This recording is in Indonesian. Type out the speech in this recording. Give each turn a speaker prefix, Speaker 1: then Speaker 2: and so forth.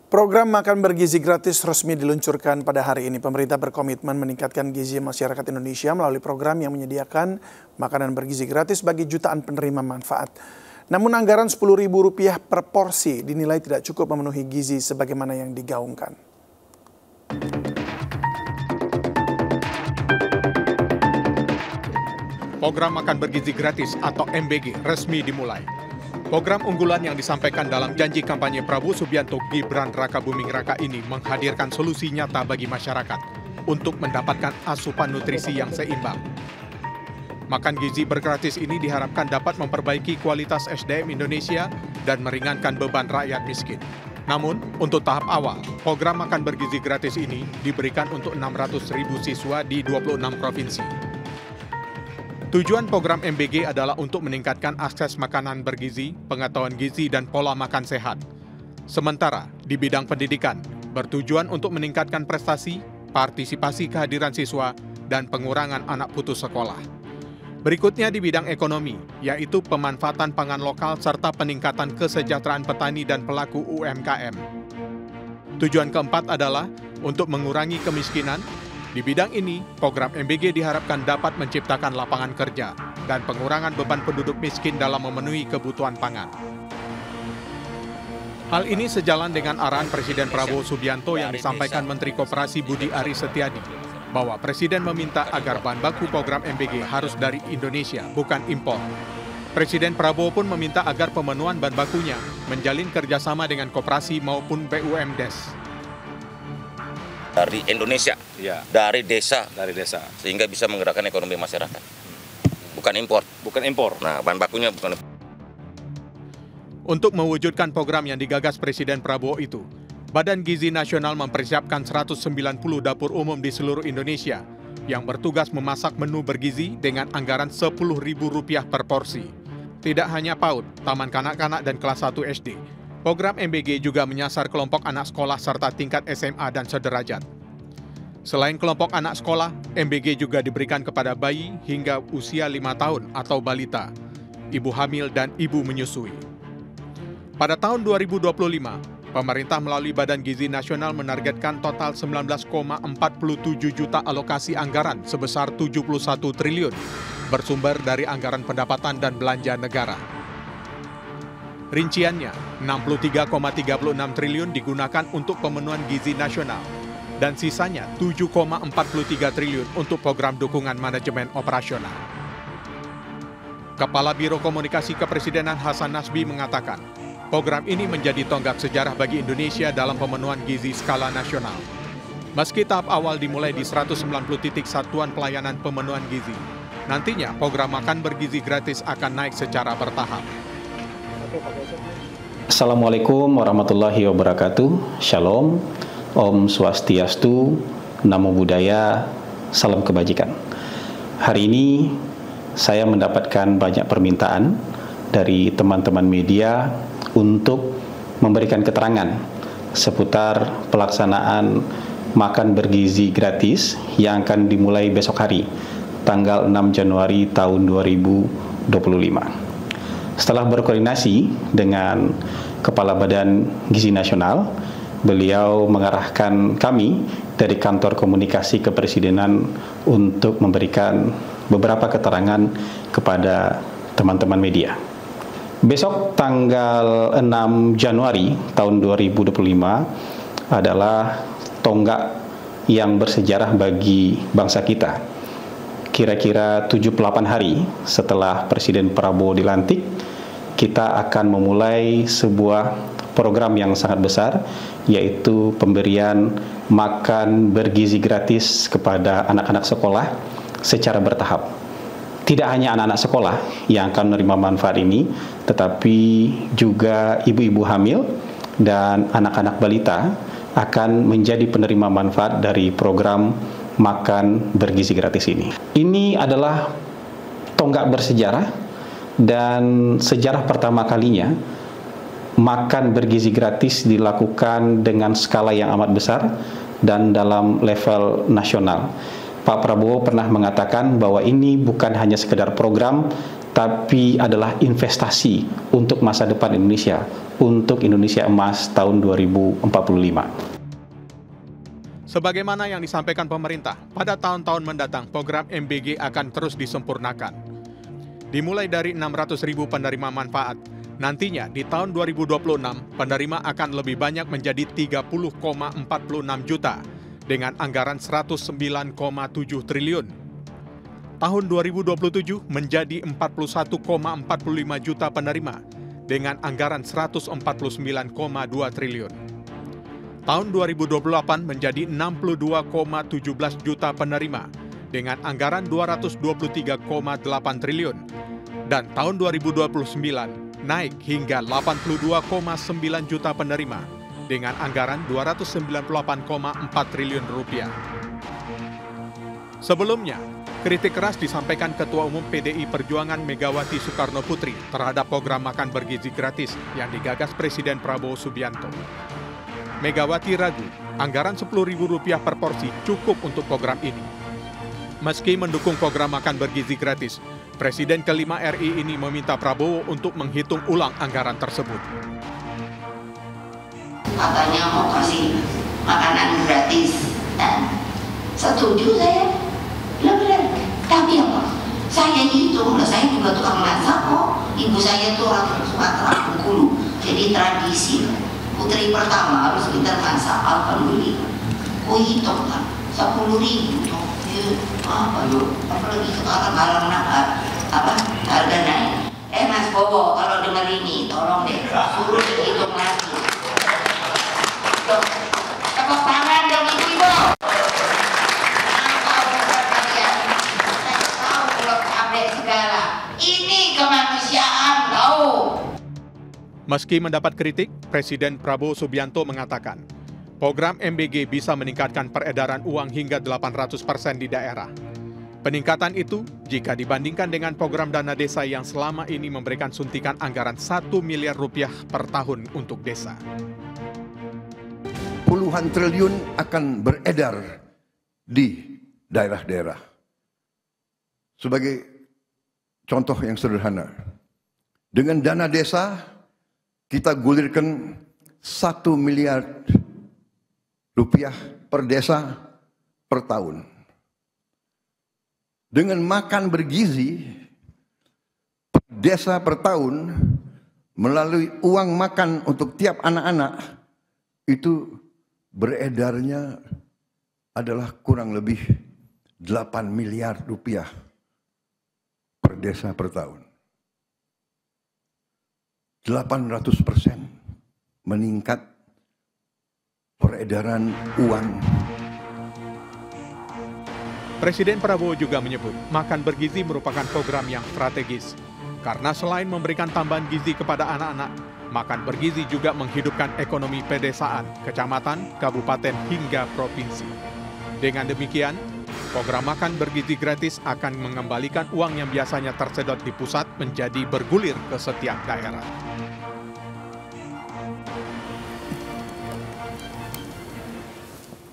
Speaker 1: Program makan bergizi gratis resmi diluncurkan pada hari ini. Pemerintah berkomitmen meningkatkan gizi masyarakat Indonesia melalui program yang menyediakan makanan bergizi gratis bagi jutaan penerima manfaat. Namun anggaran Rp10.000 per porsi dinilai tidak cukup memenuhi gizi sebagaimana yang digaungkan.
Speaker 2: Program makan bergizi gratis atau MBG resmi dimulai. Program unggulan yang disampaikan dalam janji kampanye Prabowo Subianto Gibran Rakabuming Raka ini menghadirkan solusi nyata bagi masyarakat untuk mendapatkan asupan nutrisi yang seimbang. Makan gizi bergratis ini diharapkan dapat memperbaiki kualitas SDM Indonesia dan meringankan beban rakyat miskin. Namun, untuk tahap awal, program makan bergizi gratis ini diberikan untuk 600.000 siswa di 26 provinsi. Tujuan program MBG adalah untuk meningkatkan akses makanan bergizi, pengetahuan gizi, dan pola makan sehat. Sementara di bidang pendidikan, bertujuan untuk meningkatkan prestasi, partisipasi kehadiran siswa, dan pengurangan anak putus sekolah. Berikutnya di bidang ekonomi, yaitu pemanfaatan pangan lokal serta peningkatan kesejahteraan petani dan pelaku UMKM. Tujuan keempat adalah untuk mengurangi kemiskinan. Di bidang ini, program MBG diharapkan dapat menciptakan lapangan kerja dan pengurangan beban penduduk miskin dalam memenuhi kebutuhan pangan. Hal ini sejalan dengan arahan Presiden Prabowo Subianto yang disampaikan Menteri Koperasi Budi Aris Setiadi, bahwa Presiden meminta agar bahan baku program MBG harus dari Indonesia, bukan impor. Presiden Prabowo pun meminta agar pemenuhan bahan bakunya menjalin kerjasama dengan koperasi maupun BUMDes.
Speaker 3: Dari Indonesia, ya, dari desa, sehingga bisa menggerakkan ekonomi masyarakat. Bukan impor. Nah, bahan bakunya bukan.
Speaker 2: Untuk mewujudkan program yang digagas Presiden Prabowo itu, Badan Gizi Nasional mempersiapkan 190 dapur umum di seluruh Indonesia yang bertugas memasak menu bergizi dengan anggaran Rp10.000 per porsi. Tidak hanya PAUD, taman kanak-kanak, dan kelas 1 SD. Program MBG juga menyasar kelompok anak sekolah serta tingkat SMA dan sederajat. Selain kelompok anak sekolah, MBG juga diberikan kepada bayi hingga usia 5 tahun atau balita, ibu hamil dan ibu menyusui. Pada tahun 2025, pemerintah melalui Badan Gizi Nasional menargetkan total 19,47 juta alokasi anggaran sebesar 71 triliun, bersumber dari anggaran pendapatan dan belanja negara. Rinciannya, 63,36 triliun digunakan untuk pemenuhan gizi nasional dan sisanya 7,43 triliun untuk program dukungan manajemen operasional. Kepala Biro Komunikasi Kepresidenan Hasan Nasbi mengatakan, program ini menjadi tonggak sejarah bagi Indonesia dalam pemenuhan gizi skala nasional. Meski tahap awal dimulai di 190 titik satuan pelayanan pemenuhan gizi, nantinya program makan bergizi gratis akan naik secara bertahap.
Speaker 4: Assalamualaikum warahmatullahi wabarakatuh. Shalom, Om Swastiastu, Namo Buddhaya, Salam Kebajikan. Hari ini saya mendapatkan banyak permintaan dari teman-teman media untuk memberikan keterangan seputar pelaksanaan makan bergizi gratis yang akan dimulai besok hari, tanggal 6 Januari tahun 2025. Setelah berkoordinasi dengan Kepala Badan Gizi Nasional, beliau mengarahkan kami dari Kantor Komunikasi Kepresidenan untuk memberikan beberapa keterangan kepada teman-teman media. Besok tanggal 6 Januari tahun 2025 adalah tonggak yang bersejarah bagi bangsa kita. Kira-kira 78 hari setelah Presiden Prabowo dilantik, kita akan memulai sebuah program yang sangat besar, yaitu pemberian makan bergizi gratis kepada anak-anak sekolah secara bertahap. Tidak hanya anak-anak sekolah yang akan menerima manfaat ini, tetapi juga ibu-ibu hamil dan anak-anak balita akan menjadi penerima manfaat dari program makan bergizi gratis ini. Ini adalah tonggak bersejarah dan sejarah pertama kalinya makan bergizi gratis dilakukan dengan skala yang amat besar dan dalam level nasional. Pak Prabowo pernah mengatakan bahwa ini bukan hanya sekedar program, tapi adalah investasi untuk masa depan Indonesia, untuk Indonesia Emas tahun 2045.
Speaker 2: Sebagaimana yang disampaikan pemerintah, pada tahun-tahun mendatang program MBG akan terus disempurnakan. Dimulai dari 600.000 penerima manfaat, nantinya di tahun 2026 penerima akan lebih banyak menjadi 30,46 juta dengan anggaran 109,7 triliun. Tahun 2027 menjadi 41,45 juta penerima dengan anggaran 149,2 triliun. Tahun 2028 menjadi 62,17 juta penerima dengan anggaran 223,8 triliun. Dan tahun 2029 naik hingga 82,9 juta penerima dengan anggaran 298,4 triliun rupiah. Sebelumnya, kritik keras disampaikan Ketua Umum PDI Perjuangan Megawati Soekarno Putri terhadap program makan bergizi gratis yang digagas Presiden Prabowo Subianto. Megawati ragu, anggaran Rp10.000 per porsi cukup untuk program ini. Meski mendukung program makan bergizi gratis, Presiden kelima RI ini meminta Prabowo untuk menghitung ulang anggaran tersebut.
Speaker 5: Katanya mau kasih makanan gratis, dan setuju saya. Benar-benar. Tapi apa? Saya hitung, saya juga tukang masak kok. Ibu saya tuh orang Sumatera, Bengkulu. Jadi tradisi, putri pertama harus pintar masak, alhamdulillah. Oh hitung kan, 10.000 tuh. Apa yuk? Apalagi sekarang harga naik. Mas Bowo, kalau dengar ini, tolong deh, suruh dihitung lagi. Tepuk tangan dong ibu-ibu. Ini kemanusiaan tahu.
Speaker 2: Meski mendapat kritik, Presiden Prabowo Subianto mengatakan, program MBG bisa meningkatkan peredaran uang hingga 800% di daerah. Peningkatan itu jika dibandingkan dengan program dana desa yang selama ini memberikan suntikan anggaran Rp1 miliar per tahun untuk desa.
Speaker 6: Puluhan triliun akan beredar di daerah-daerah. Sebagai contoh yang sederhana, dengan dana desa kita gulirkan Rp1 miliar per desa per tahun. Dengan makan bergizi per desa per tahun melalui uang makan untuk tiap anak-anak itu beredarnya adalah kurang lebih Rp8 miliar per desa per tahun. 800% meningkat peredaran uang.
Speaker 2: Presiden Prabowo juga menyebut makan bergizi merupakan program yang strategis. Karena selain memberikan tambahan gizi kepada anak-anak, makan bergizi juga menghidupkan ekonomi pedesaan, kecamatan, kabupaten, hingga provinsi. Dengan demikian, program makan bergizi gratis akan mengembalikan uang yang biasanya tersedot di pusat menjadi bergulir ke setiap daerah.